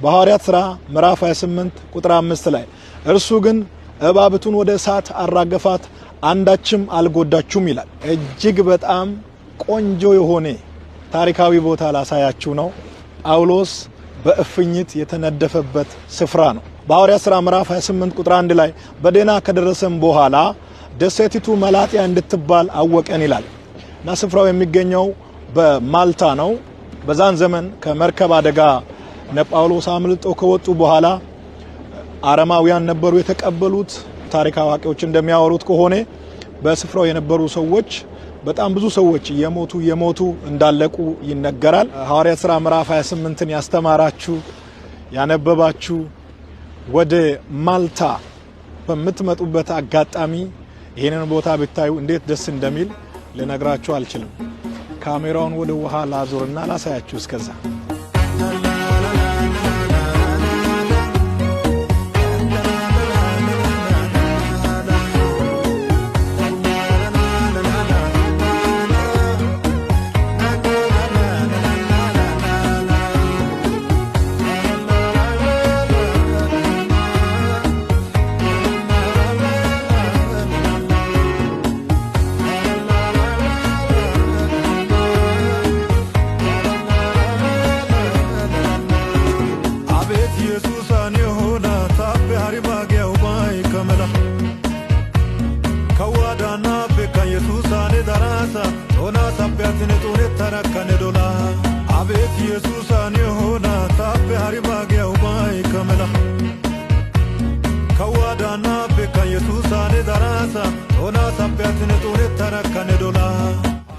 በሐዋርያት ሥራ ምዕራፍ 28 ቁጥር 5 ላይ እርሱ ግን እባብቱን ወደ እሳት አራገፋት አንዳችም አልጎዳችሁም ይላል። እጅግ በጣም ቆንጆ የሆነ ታሪካዊ ቦታ ላሳያችሁ ነው። ጳውሎስ በእፍኝት የተነደፈበት ስፍራ ነው። በሐዋርያት ሥራ ምዕራፍ 28 ቁጥር 1 ላይ በደህና ከደረሰም በኋላ ደሴቲቱ መላጥያ እንድትባል አወቀን ይላል እና ስፍራው የሚገኘው በማልታ ነው። በዛን ዘመን ከመርከብ አደጋ ጳውሎስ አምልጠው ከወጡ በኋላ አረማውያን ነበሩ የተቀበሉት። ታሪክ አዋቂዎች እንደሚያወሩት ከሆነ በስፍራው የነበሩ ሰዎች በጣም ብዙ ሰዎች የሞቱ እንዳለቁ ይነገራል። ሐዋርያት ሥራ ምዕራፍ 28ን ያስተማራችሁ ያነበባችሁ ወደ ማልታ በምትመጡበት አጋጣሚ ይሄንን ቦታ ብታዩ እንዴት ደስ እንደሚል ልነግራችሁ አልችልም። ካሜራውን ወደ ውሃ ላዞርና ላሳያችሁ እስከዛ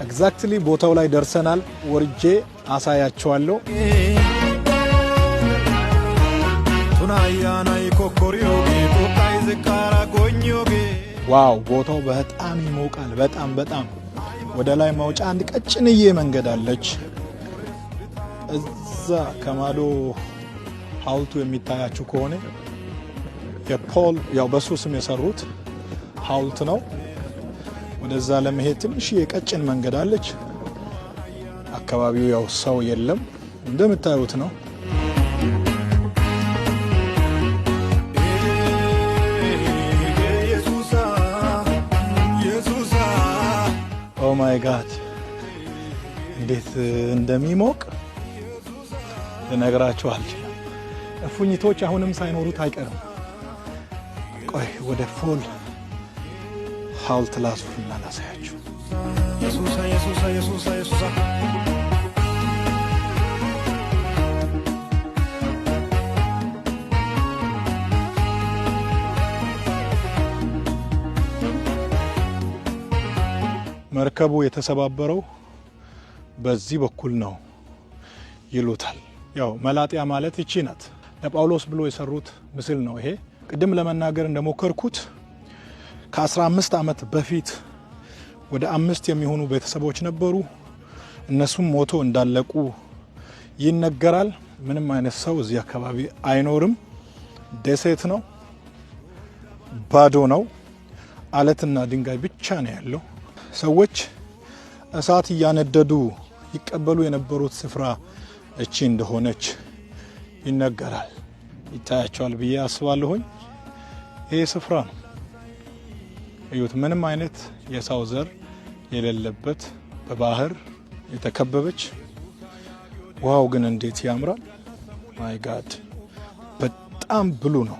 ኤግዛክትሊ ቦታው ላይ ደርሰናል። ወርጄ አሳያቸዋለሁ። ዋው ቦታው በጣም ይሞቃል። በጣም ወደ ላይ ማውጫ አንድ ቀጭንዬ መንገድ አለች። እዛ ከማዶ ሐውልቱ የሚታያችሁ ከሆነ የፖል ያው በሱ ስም የሰሩት ሐውልት ነው። ወደዛ ለመሄድ ትንሽ የቀጭን መንገድ አለች። አካባቢው ያው ሰው የለም እንደምታዩት ነው። ኦ ማይ ጋድ እንዴት እንደሚሞቅ ልነግራችሁ አልችልም። እፉኝቶች አሁንም ሳይኖሩት አይቀርም። ቆይ ወደ ፖል ሐውልት ላዙርና ላሳያችሁ። ኢየሱስ መርከቡ የተሰባበረው በዚህ በኩል ነው ይሉታል። ያው መላጥያ ማለት እቺ ናት። ለጳውሎስ ብሎ የሰሩት ምስል ነው ይሄ። ቅድም ለመናገር እንደሞከርኩት ከ15 ዓመት በፊት ወደ 5 የሚሆኑ ቤተሰቦች ነበሩ። እነሱም ሞቶ እንዳለቁ ይነገራል። ምንም አይነት ሰው እዚህ አካባቢ አይኖርም። ደሴት ነው፣ ባዶ ነው። አለትና ድንጋይ ብቻ ነው ያለው። ሰዎች እሳት እያነደዱ ይቀበሉ የነበሩት ስፍራ እቺ እንደሆነች ይነገራል። ይታያቸዋል ብዬ አስባለሁኝ። ይሄ ስፍራ ነው። እዩት፣ ምንም አይነት የሰው ዘር የሌለበት በባህር የተከበበች። ዋው ግን እንዴት ያምራል! ማይ ጋድ በጣም ብሉ ነው።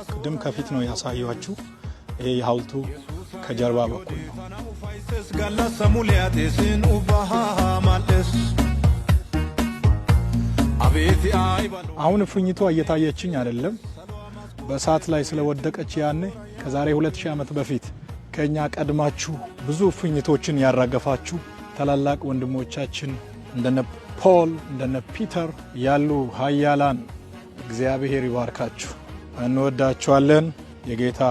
ቅድም ከፊት ነው ያሳያችሁ። ይሄ የሐውልቱ ከጀርባ በኩል ነው። አሁን እፉኝቷ እየታየችኝ አይደለም። በእሳት ላይ ስለወደቀች ያኔ ከዛሬ 2000 ዓመት በፊት ከኛ ቀድማችሁ ብዙ እፉኝቶችን ያራገፋችሁ ታላላቅ ወንድሞቻችን እንደነ ፖል እንደነ ፒተር ያሉ ኃያላን እግዚአብሔር ይባርካችሁ። እንወዳችኋለን የጌታ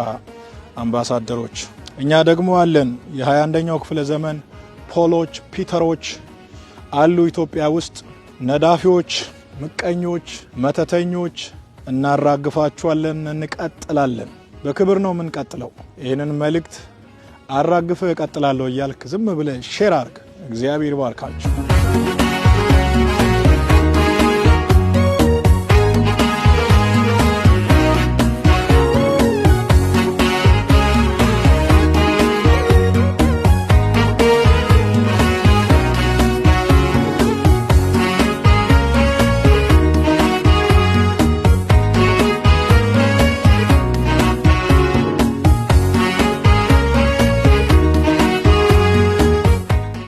አምባሳደሮች። እኛ ደግሞ አለን የ21ኛው ክፍለ ዘመን ፖሎች ፒተሮች አሉ ኢትዮጵያ ውስጥ። ነዳፊዎች፣ ምቀኞች፣ መተተኞች እናራግፋችኋለን። እንቀጥላለን። በክብር ነው የምንቀጥለው። ይህንን መልእክት አራግፈህ እቀጥላለሁ እያልክ ዝም ብለህ ሼር አድርግ። እግዚአብሔር ባርካችሁ።